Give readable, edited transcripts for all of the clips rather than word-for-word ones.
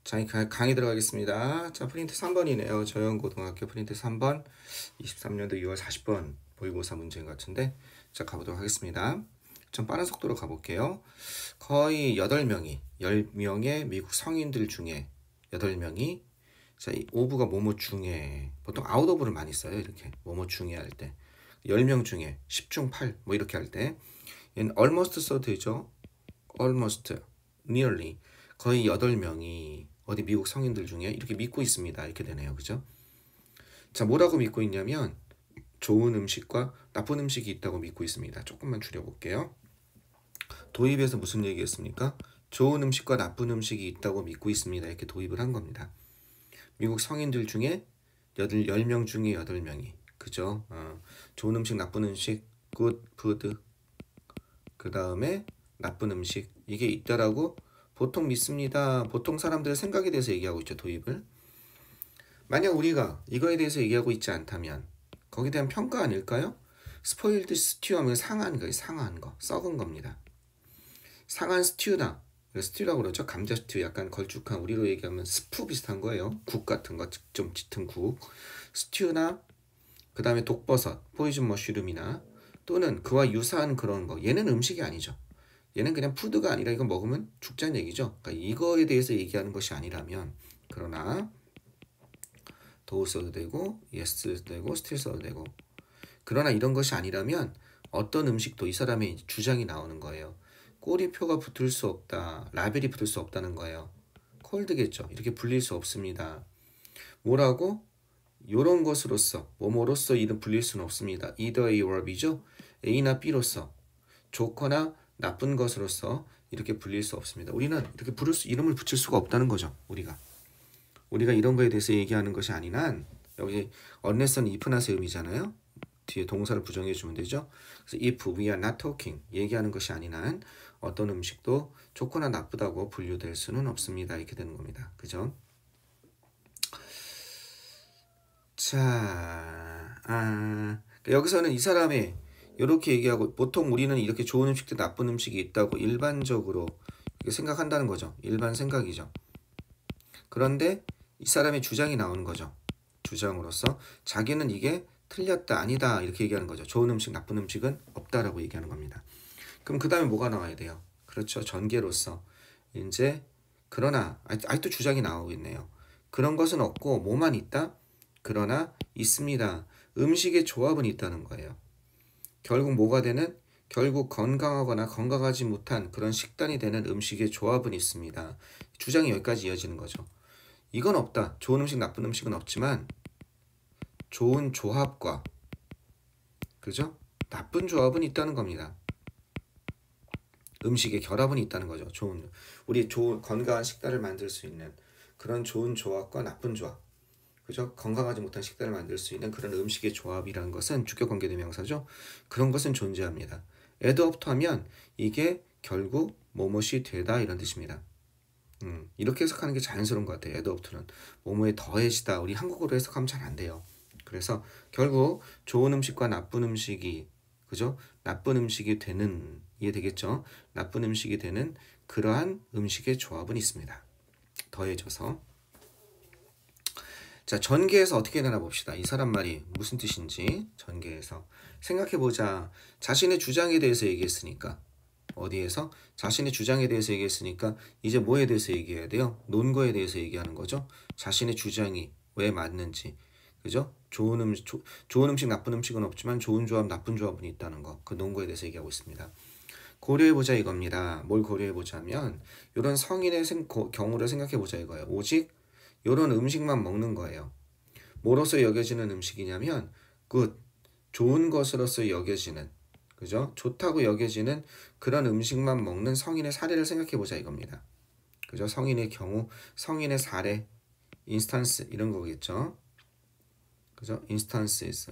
자, 강의 들어가겠습니다. 자, 프린트 3번이네요. 저영고등학교 프린트 3번 23년도 6월 40번 모의고사 문제인 것 같은데, 자, 가보도록 하겠습니다. 좀 빠른 속도로 가볼게요. 거의 8명이 10명의 미국 성인들 중에 8명이, 자, 이 오브가 뭐뭐 중에, 보통 아웃 오브를 많이 써요. 이렇게 뭐뭐 중에 할 때 10명 중에 10중 8 뭐 이렇게 할 때 얘는 almost 써도 되죠. almost, nearly, 거의 8명이 어디 미국 성인들 중에 이렇게 믿고 있습니다. 이렇게 되네요. 그죠? 자, 뭐라고 믿고 있냐면 좋은 음식과 나쁜 음식이 있다고 믿고 있습니다. 조금만 줄여볼게요. 도입에서 무슨 얘기했습니까? 좋은 음식과 나쁜 음식이 있다고 믿고 있습니다. 이렇게 도입을 한 겁니다. 미국 성인들 중에 10명 중에 8명이, 그죠? 좋은 음식, 나쁜 음식, good food, 그 다음에 나쁜 음식, 이게 있다라고 보통 믿습니다. 보통 사람들의 생각에 대해서 얘기하고 있죠. 도입을. 만약 우리가 이거에 대해서 얘기하고 있지 않다면 거기에 대한 평가 아닐까요? 스포일드 스튜 하면 상한 거예요. 상한 거. 썩은 겁니다. 상한 스튜다. 스튜라고 그러죠. 감자 스튜, 약간 걸쭉한, 우리로 얘기하면 스프 비슷한 거예요. 국 같은 거, 좀 짙은 국. 스튜나 그 다음에 독버섯, 포이즌 머쉬룸이나 또는 그와 유사한 그런 거. 얘는 음식이 아니죠. 얘는 그냥 푸드가 아니라 이거 먹으면 죽자는 얘기죠. 그러니까 이거에 대해서 얘기하는 것이 아니라면, 그러나 도 써도 되고 yes 써도 되고 still 써도 되고, 그러나 이런 것이 아니라면 어떤 음식도 이 사람의 주장이 나오는 거예요. 꼬리표가 붙을 수 없다, 라벨이 붙을 수 없다는 거예요. 콜드겠죠. 이렇게 불릴 수 없습니다. 뭐라고? 요런 것으로서, 뭐뭐로서 이름 불릴 수는 없습니다. either A or B죠. A나 B로서, 좋거나 나쁜 것으로서 이렇게 불릴 수 없습니다. 우리는 이렇게 이름을 붙일 수가 없다는 거죠. 우리가 이런 거에 대해서 얘기하는 것이 아닌 한, 여기 unless는 if나 세음이잖아요. 뒤에 동사를 부정해 주면 되죠. 그래서 if we are not talking, 얘기하는 것이 아닌 한 어떤 음식도 좋거나 나쁘다고 분류될 수는 없습니다. 이렇게 되는 겁니다. 그죠? 자, 여기서는 이 사람의 이렇게 얘기하고, 보통 우리는 이렇게 좋은 음식도 나쁜 음식이 있다고 일반적으로 생각한다는 거죠. 일반 생각이죠. 그런데 이 사람의 주장이 나오는 거죠. 주장으로서 자기는 이게 틀렸다, 아니다 이렇게 얘기하는 거죠. 좋은 음식, 나쁜 음식은 없다라고 얘기하는 겁니다. 그럼 그 다음에 뭐가 나와야 돼요? 그렇죠. 전개로서 이제 그러나 아직도 주장이 나오고 있네요. 그런 것은 없고 뭐만 있다? 그러나 있습니다. 음식의 조합은 있다는 거예요. 결국 뭐가 되는? 결국 건강하거나 건강하지 못한 그런 식단이 되는 음식의 조합은 있습니다. 주장이 여기까지 이어지는 거죠. 이건 없다. 좋은 음식, 나쁜 음식은 없지만 좋은 조합과, 그죠? 나쁜 조합은 있다는 겁니다. 음식의 결합은 있다는 거죠. 우리 좋은 건강한 식단을 만들 수 있는 그런 좋은 조합과 나쁜 조합, 그죠? 건강하지 못한 식단을 만들 수 있는 그런 음식의 조합이라는 것은 주격 관계대명사죠. 그런 것은 존재합니다. add-up 하면 이게 결국 뭐뭇이 되다 이런 뜻입니다. 이렇게 해석하는 게 자연스러운 것 같아요. add-up는 뭐뭐의 더해지다. 우리 한국어로 해석하면 잘 안 돼요. 그래서 결국 좋은 음식과 나쁜 음식이, 그죠? 나쁜 음식이 되는, 이해되겠죠? 나쁜 음식이 되는 그러한 음식의 조합은 있습니다. 더해져서. 자, 전개해서 어떻게 되나 봅시다. 이 사람 말이 무슨 뜻인지 전개해서 생각해보자. 자신의 주장에 대해서 얘기했으니까, 어디에서? 자신의 주장에 대해서 얘기했으니까 이제 뭐에 대해서 얘기해야 돼요? 논거에 대해서 얘기하는 거죠. 자신의 주장이 왜 맞는지, 그죠? 좋은 음식, 나쁜 음식은 없지만 좋은 조합, 나쁜 조합은 있다는 거. 그 논거에 대해서 얘기하고 있습니다. 고려해보자 이겁니다. 뭘 고려해보자면 이런 성인의 경우를 생각해보자 이거예요. 오직 이런 음식만 먹는 거예요. 뭐로서 여겨지는 음식이냐면 good, 좋은 것으로서 여겨지는, 그죠? 좋다고 여겨지는 그런 음식만 먹는 성인의 사례를 생각해보자 이겁니다. 그죠? 성인의 경우, 성인의 사례, 인스턴스 이런 거겠죠? 그죠? instances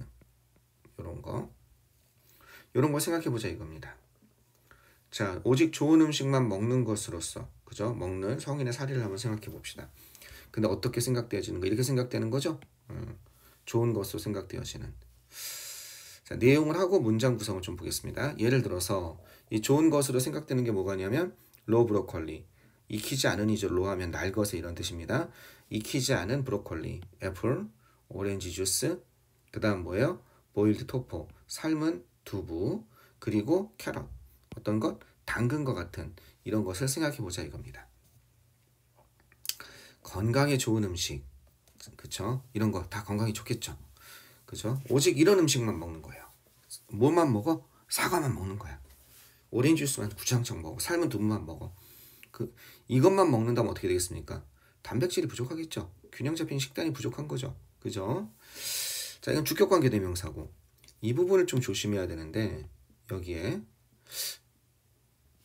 이런 거 생각해보자 이겁니다. 자, 오직 좋은 음식만 먹는 것으로서, 그죠? 먹는 성인의 사례를 한번 생각해봅시다. 근데 어떻게 생각되어지는 거? 이렇게 생각되는 거죠? 좋은 것으로 생각되어지는. 자, 내용을 하고 문장 구성을 좀 보겠습니다. 예를 들어서 이 좋은 것으로 생각되는 게 뭐가냐면 로 브로콜리, 익히지 않은 이절로 하면 날것에 이런 뜻입니다. 익히지 않은 브로콜리, 애플, 오렌지 주스, 그 다음 뭐예요? 보일드 토포, 삶은 두부, 그리고 캐럿, 어떤 것? 당근 것 같은 이런 것을 생각해 보자 이겁니다. 건강에 좋은 음식, 그쵸? 이런 거 다 건강에 좋겠죠. 그죠? 오직 이런 음식만 먹는 거예요. 뭐만 먹어? 사과만 먹는 거야. 오렌지 주스만 구창창 먹어. 삶은 두부만 먹어. 이것만 먹는다면 어떻게 되겠습니까? 단백질이 부족하겠죠. 균형 잡힌 식단이 부족한 거죠. 그죠? 자, 이건 주격관계 대명사고 이 부분을 좀 조심해야 되는데 여기에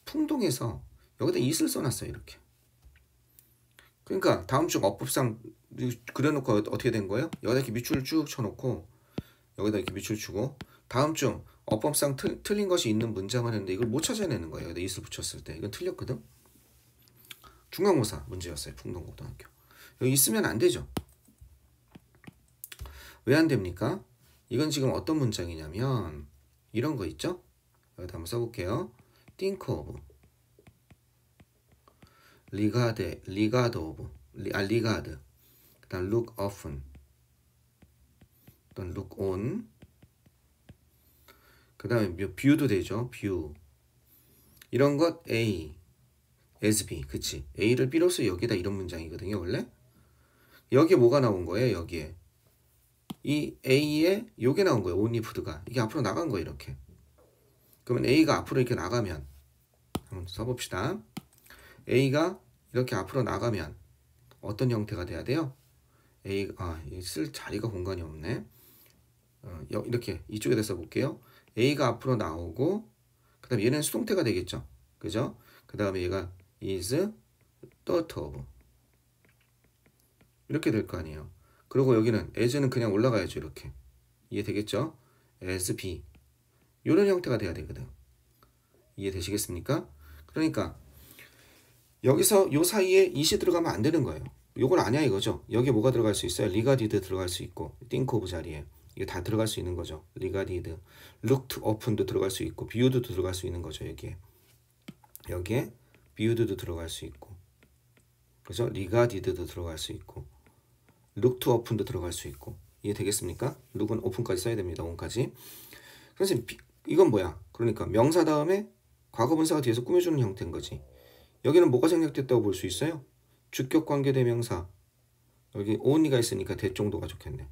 풍동에서 여기다 is를 써놨어요. 이렇게. 그러니까 다음 중 어법상 그려놓고 어떻게 된 거예요? 여기다 이렇게 밑줄을 쭉 쳐놓고 여기다 이렇게 밑줄 주고 다음 중 어법상 틀린 것이 있는 문장을 했는데 이걸 못 찾아내는 거예요. 여기다 is를 붙였을 때. 이건 틀렸거든. 중간고사 문제였어요. 풍동고등학교. 여기 있으면 안 되죠. 왜 안 됩니까? 이건 지금 어떤 문장이냐면 이런 거 있죠? 여기다 한번 써볼게요. think of, regard of, regard, 그 다음 look often, 또는 look on, 그 다음에 view도 되죠. view. 이런 것 A, as B, 그치? A를 B로서 여기다 이런 문장이거든요. 원래 여기에 뭐가 나온 거예요? 여기에 이 A에 요게 나온 거예요. only food가. 이게 앞으로 나간 거예요. 이렇게. 그러면 A가 앞으로 이렇게 나가면 한번 써봅시다. A가 이렇게 앞으로 나가면 어떤 형태가 돼야 돼요? 쓸 자리가 공간이 없네. 이렇게 이쪽에다 써볼게요. A가 앞으로 나오고 그 다음에 얘는 수동태가 되겠죠. 그죠? 그 다음에 얘가 is thought of 이렇게 될 거 아니에요. 그리고 여기는 as는 그냥 올라가야죠. 이렇게. 이해되겠죠? as B 이런 형태가 돼야 되거든. 이해되시겠습니까? 그러니까 여기서 요 사이에 it이 들어가면 안 되는 거예요. 요걸 아냐 이거죠. 여기에 뭐가 들어갈 수 있어요? regarded 들어갈 수 있고 think of 자리에 이게 다 들어갈 수 있는 거죠. regarded, looked open도 들어갈 수 있고 viewed도 들어갈 수 있는 거죠. 여기에 viewed도 들어갈 수 있고 그죠? regarded도 들어갈 수 있고 looked open도 들어갈 수 있고 이해되겠습니까? look은 open까지 써야 됩니다. on까지. 그래서 이건 뭐야? 그러니까 명사 다음에 과거분사가 뒤에서 꾸며주는 형태인 거지. 여기는 뭐가 생략됐다고 볼 수 있어요? 주격관계대명사 여기 only가 있으니까 대 정도가 좋겠네.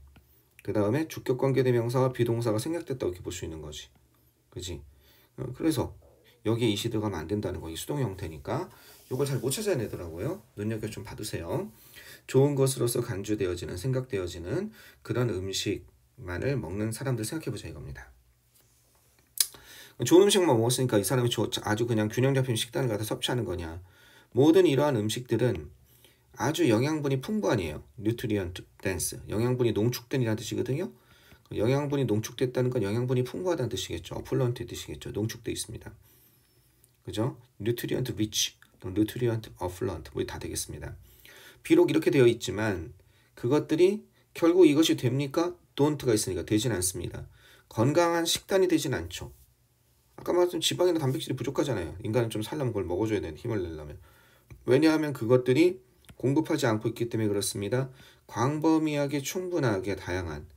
그 다음에 주격관계대명사와 비동사가 생략됐다고 이렇게 볼 수 있는 거지. 그지? 그래서 여기에 it이 들어가면 안 된다는 거. 이 수동 형태니까 이걸 잘 못 찾아내더라고요. 눈여겨 좀 봐두세요. 좋은 것으로서 간주되어지는 생각되어지는 그런 음식만을 먹는 사람들 생각해보자 이겁니다. 좋은 음식만 먹었으니까 이 사람이 아주 그냥 균형 잡힌 식단을 갖다 섭취하는 거냐. 모든 이러한 음식들은 아주 영양분이 풍부하니에요. nutrient dense. 영양분이 농축된이라는 뜻이거든요. 영양분이 농축됐다는 건 영양분이 풍부하다는 뜻이겠죠. affluent의 뜻이겠죠. 농축돼 있습니다. 그죠? nutrient rich, nutrient affluent 뭐 다 되겠습니다. 비록 이렇게 되어 있지만 그것들이 결국 이것이 됩니까? don't가 있으니까 되진 않습니다. 건강한 식단이 되진 않죠. 아까 말했던 지방이나 단백질이 부족하잖아요. 인간은 좀 살려면 그걸 먹어줘야 되는 힘을 내려면. 왜냐하면 그것들이 공급하지 않고 있기 때문에 그렇습니다. 광범위하게 충분하게 다양한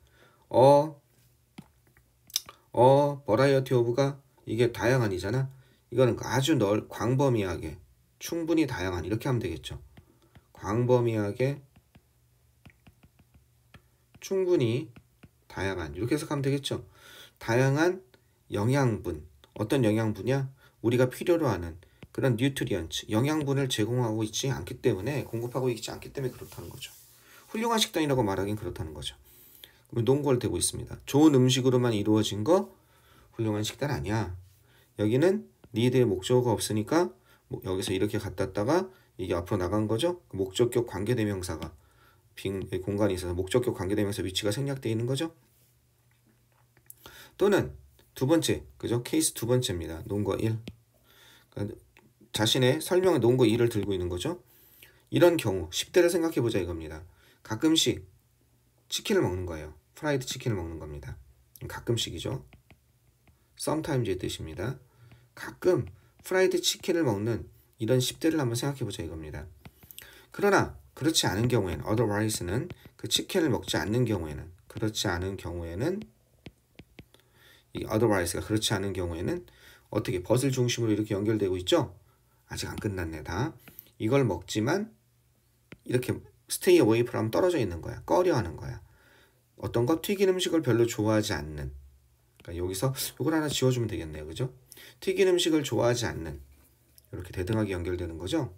버라이어티 오브가 이게 다양한이잖아. 이거는 아주 광범위하게 충분히 다양한 이렇게 하면 되겠죠. 광범위하게 충분히 다양한 이렇게 해석하면 되겠죠. 다양한 영양분 어떤 영양분이야? 우리가 필요로 하는 그런 뉴트리언츠 영양분을 제공하고 있지 않기 때문에 공급하고 있지 않기 때문에 그렇다는 거죠. 훌륭한 식단이라고 말하긴 그렇다는 거죠. 논거를 대고 있습니다. 좋은 음식으로만 이루어진 거 훌륭한 식단 아니야. 여기는 니드의 목적어가 없으니까 여기서 이렇게 갖다다가 이게 앞으로 나간 거죠. 목적격 관계대명사가 빈 공간이 있어서 목적격 관계대명사 위치가 생략되어 있는 거죠. 또는 두 번째, 그죠? 케이스 두 번째입니다. 논거 1. 그러니까 자신의 설명에 논거 2를 들고 있는 거죠. 이런 경우 10대를 생각해보자 이겁니다. 가끔씩 치킨을 먹는 거예요. 프라이드 치킨을 먹는 겁니다. 가끔씩이죠. sometimes의 뜻입니다. 가끔 프라이드 치킨을 먹는 이런 10대를 한번 생각해 보자 이겁니다. 그러나 그렇지 않은 경우에는 otherwise는 그 치킨을 먹지 않는 경우에는 그렇지 않은 경우에는 이 otherwise가 그렇지 않은 경우에는 어떻게 벗을 중심으로 이렇게 연결되고 있죠? 아직 안 끝났네 다. 이걸 먹지만 이렇게 stay away from 떨어져 있는 거야. 꺼려하는 거야. 어떤 거 튀긴 음식을 별로 좋아하지 않는. 그러니까 여기서 이걸 하나 지워주면 되겠네요. 그죠? 튀긴 음식을 좋아하지 않는. 이렇게 대등하게 연결되는 거죠.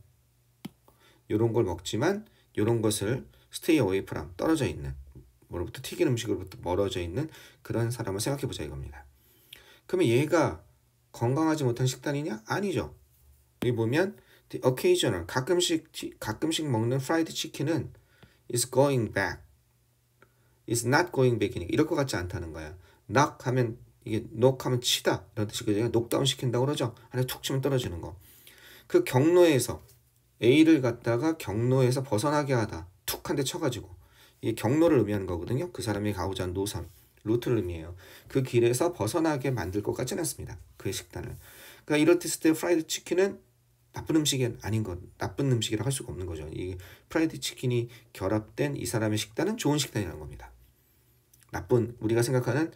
이런 걸 먹지만 이런 것을 stay away from 떨어져 있는. 뭐로부터 튀긴 음식으로부터 멀어져 있는 그런 사람을 생각해 보자 이겁니다. 그러면 얘가 건강하지 못한 식단이냐? 아니죠. 여기 보면 the occasional 가끔씩 먹는 프라이드 치킨은 is going back, is not going back이니까 이럴 것 같지 않다는 거야. knock 하면 이게 knock 하면 치다 이런 뜻이거든요. 녹다운 시킨다고 그러죠. 안에 툭 치면 떨어지는 거. 그 경로에서 A를 갖다가 경로에서 벗어나게 하다. 툭 한 대 쳐가지고 이게 경로를 의미하는 거거든요. 그 사람이 가고자 하는 노선, 루트를 의미해요. 그 길에서 벗어나게 만들 것 같지는 않습니다. 그의 식단을. 그러니까 이럴 때 프라이드 치킨은 나쁜 음식이 아닌 것, 나쁜 음식이라고 할 수가 없는 거죠. 이 프라이드 치킨이 결합된 이 사람의 식단은 좋은 식단이라는 겁니다. 나쁜 우리가 생각하는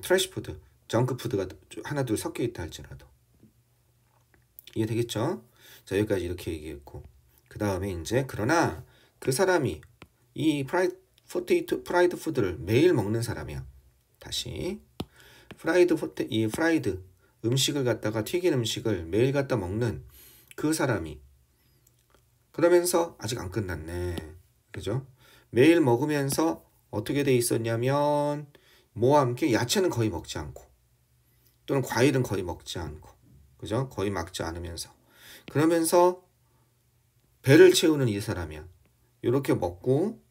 트래시 푸드, 정크 푸드가 하나 둘 섞여 있다 할지라도 이해되겠죠? 자 여기까지 이렇게 얘기했고 그 다음에 이제 그러나 그 사람이 이 프라이드 푸드를 매일 먹는 사람이야. 다시 이 프라이드 음식을 갖다가 튀긴 음식을 매일 갖다 먹는 그 사람이 그러면서 아직 안 끝났네. 그죠? 매일 먹으면서 어떻게 돼 있었냐면 뭐와 함께 야채는 거의 먹지 않고 또는 과일은 거의 먹지 않고 그죠? 거의 먹지 않으면서 그러면서 배를 채우는 이 사람이야. 이렇게 먹고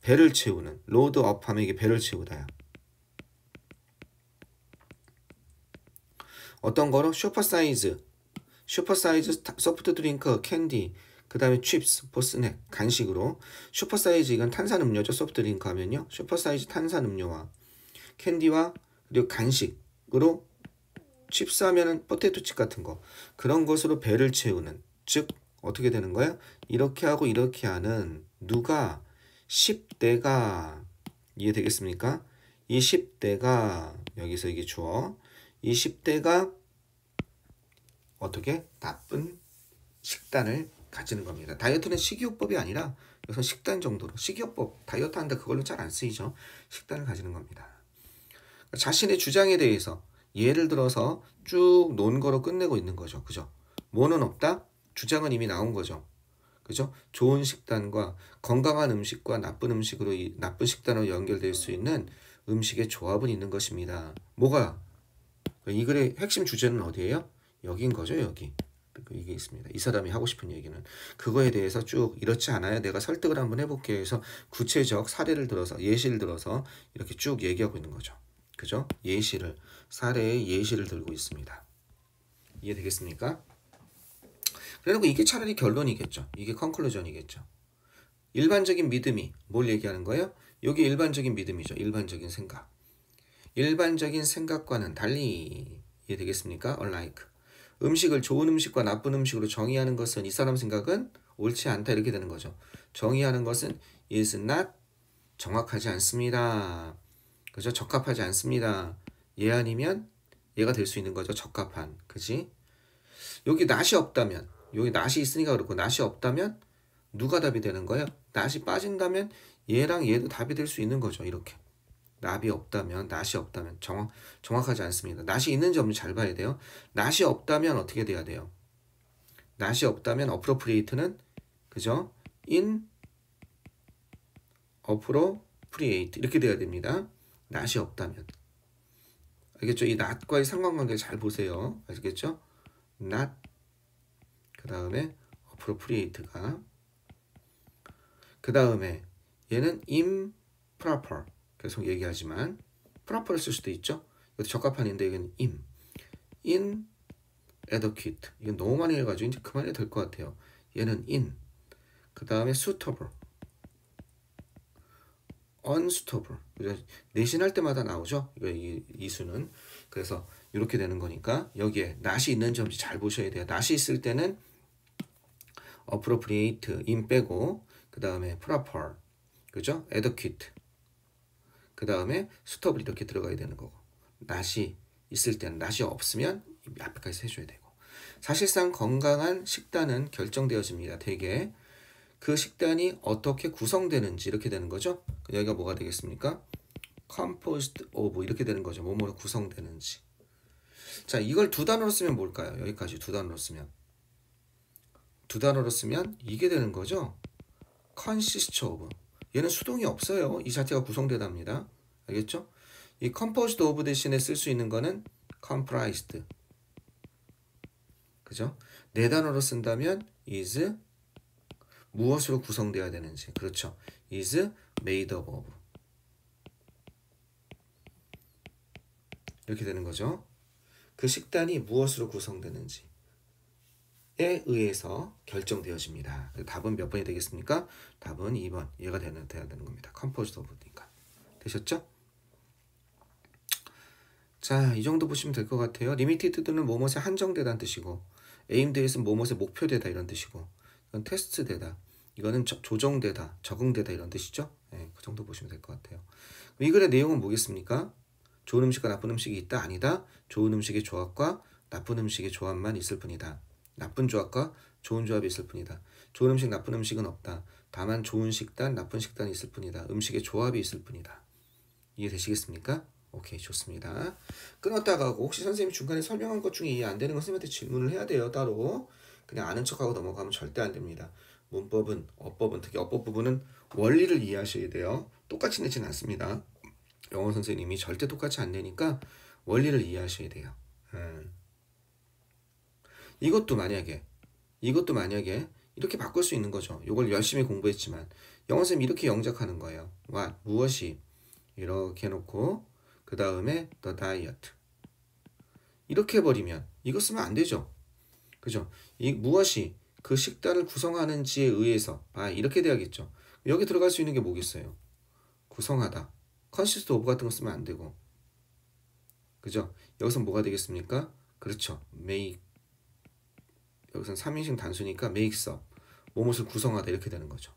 배를 채우는 로드 업 하면 이게 배를 채우다야. 어떤 거로 슈퍼사이즈 소프트 드링크, 캔디, 그 다음에 칩스, 보스넥, 간식으로 슈퍼사이즈 이건 탄산음료죠. 소프트 드링크 하면요. 슈퍼사이즈 탄산음료와 캔디와 그리고 간식으로 칩스 하면은 포테토칩 같은 거 그런 것으로 배를 채우는 즉 어떻게 되는 거야? 이렇게 하고 이렇게 하는 누가 10대가 이해되겠습니까? 이 10대가 여기서 이게 주어 이 10대가 어떻게 나쁜 식단을 가지는 겁니다. 다이어트는 식이요법이 아니라 여기서 식단 정도로 식이요법 다이어트 한다 그걸로 잘 안 쓰이죠. 식단을 가지는 겁니다. 자신의 주장에 대해서 예를 들어서 쭉 논거로 끝내고 있는 거죠. 그죠? 뭐는 없다? 주장은 이미 나온 거죠. 그죠? 좋은 식단과 건강한 음식과 나쁜 음식으로 나쁜 식단으로 연결될 수 있는 음식의 조합은 있는 것입니다. 뭐가? 이 글의 핵심 주제는 어디예요? 여기인 거죠. 여기. 이게 있습니다. 이 사람이 하고 싶은 얘기는 그거에 대해서 쭉 이렇지 않아요. 내가 설득을 한번 해볼게요 해서 구체적 사례를 들어서 예시를 들어서 이렇게 쭉 얘기하고 있는 거죠. 그죠? 사례의 예시를 들고 있습니다. 이해되겠습니까? 그래놓고 이게 차라리 결론이겠죠. 이게 컨클루전이겠죠. 일반적인 믿음이 뭘 얘기하는 거예요? 여기 일반적인 믿음이죠. 일반적인 생각. 일반적인 생각과는 달리 이해되겠습니까? unlike. 음식을 좋은 음식과 나쁜 음식으로 정의하는 것은 이 사람 생각은 옳지 않다 이렇게 되는 거죠. 정의하는 것은 is not 정확하지 않습니다. 그죠? 적합하지 않습니다. 얘 아니면 얘가 될 수 있는 거죠. 적합한. 그지? 여기 낫이 없다면 여기 낫이 있으니까 그렇고 낫이 없다면 누가 답이 되는 거예요? 낫이 빠진다면 얘랑 얘도 답이 될 수 있는 거죠. 이렇게. 낫이 없다면 정확하지 않습니다. 낫이 있는 점을 잘 봐야 돼요. 낫이 없다면 어떻게 돼야 돼요? 낫이 없다면 appropriate는 그죠? inappropriate 이렇게 돼야 됩니다. 낫이 없다면 알겠죠? 이 not과의 상관관계 잘 보세요. 아시겠죠? not 그 다음에 appropriate가 그 다음에 얘는 improper 계속 얘기하지만 proper를 쓸 수도 있죠. 이것도 적합한인데 이건 inadequate 이건 너무 많이 해가지고 이제 그만해야 될 것 같아요. 얘는 그 다음에 suitable unsuitable 내신할 때마다 나오죠. 이 수는 그래서 이렇게 되는 거니까 여기에 not이 있는 점인지 잘 보셔야 돼요. not이 있을 때는 appropriate, in 빼고 그 다음에 proper, 그죠? adequate, 그 다음에 suitable 이렇게 들어가야 되는 거고 not이 있을 때는 not이 없으면 앞에까지 해줘야 되고 사실상 건강한 식단은 결정되어집니다. 되게 그 식단이 어떻게 구성되는지 이렇게 되는 거죠. 여기가 뭐가 되겠습니까? composed of 이렇게 되는 거죠. 뭐뭐로 구성되는지. 자, 이걸 두 단어로 쓰면 뭘까요? 여기까지 두 단어로 쓰면 이게 되는 거죠. consist of. 얘는 수동이 없어요. 이 자체가 구성되답니다. 알겠죠? 이 composed of 대신에 쓸 수 있는 거는 comprised. 그죠? 네 단어로 쓴다면 is 무엇으로 구성되어야 되는지. 그렇죠. is made up of. 이렇게 되는 거죠. 그 식단이 무엇으로 구성되는지에 의해서 결정되어집니다. 답은 몇 번이 되겠습니까? 답은 2번. 얘가 돼야 되는 겁니다. composed of니까. 되셨죠? 자, 이 정도 보시면 될 것 같아요. limited는 뭐뭇에 한정되다는 뜻이고 aimed에서는 뭐뭇에 목표되다 이런 뜻이고 이건 테스트되다. 이거는 조정되다, 적응되다 이런 뜻이죠. 네, 그 정도 보시면 될 것 같아요. 이 글의 내용은 뭐겠습니까? 좋은 음식과 나쁜 음식이 있다? 아니다. 좋은 음식의 조합과 나쁜 음식의 조합만 있을 뿐이다. 나쁜 조합과 좋은 조합이 있을 뿐이다. 좋은 음식, 나쁜 음식은 없다. 다만 좋은 식단, 나쁜 식단이 있을 뿐이다. 음식의 조합이 있을 뿐이다. 이해되시겠습니까? 오케이, 좋습니다. 끊었다가 하고 혹시 선생님이 중간에 설명한 것 중에 이해 안 되는 건 선생님한테 질문을 해야 돼요. 따로. 그냥 아는 척하고 넘어가면 절대 안 됩니다. 문법은, 어법은, 특히 어법 부분은 원리를 이해하셔야 돼요. 똑같이 내지는 않습니다. 영어 선생님이 절대 똑같이 안 내니까 원리를 이해하셔야 돼요. 이것도 만약에 이렇게 바꿀 수 있는 거죠. 이걸 열심히 공부했지만 영어 선생님이 이렇게 영작하는 거예요. what, 무엇이 이렇게 해놓고 그 다음에 the diet 이렇게 해버리면 이거 쓰면 안 되죠. 그죠? 이 무엇이 그 식단을 구성하는지에 의해서 이렇게 돼야겠죠. 여기 들어갈 수 있는 게 뭐겠어요? 구성하다. consist of 같은 거 쓰면 안 되고. 그죠? 여기서 뭐가 되겠습니까? 그렇죠. make. 여기서는 3인칭 단수니까 makes up. 뭐뭇을 구성하다 이렇게 되는 거죠.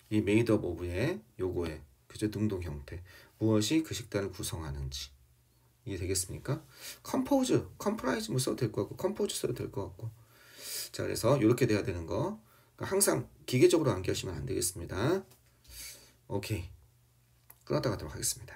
이 made up of의 요거에 그죠? 능동 형태. 무엇이 그 식단을 구성하는지. 이게 되겠습니까? compose, comprise 뭐 써도 될 것 같고 compose 써도 될 것 같고. 자, 그래서 이렇게 돼야 되는 거. 항상 기계적으로 암기하시면 안 되겠습니다. 오케이. 끊었다 가도록 하겠습니다.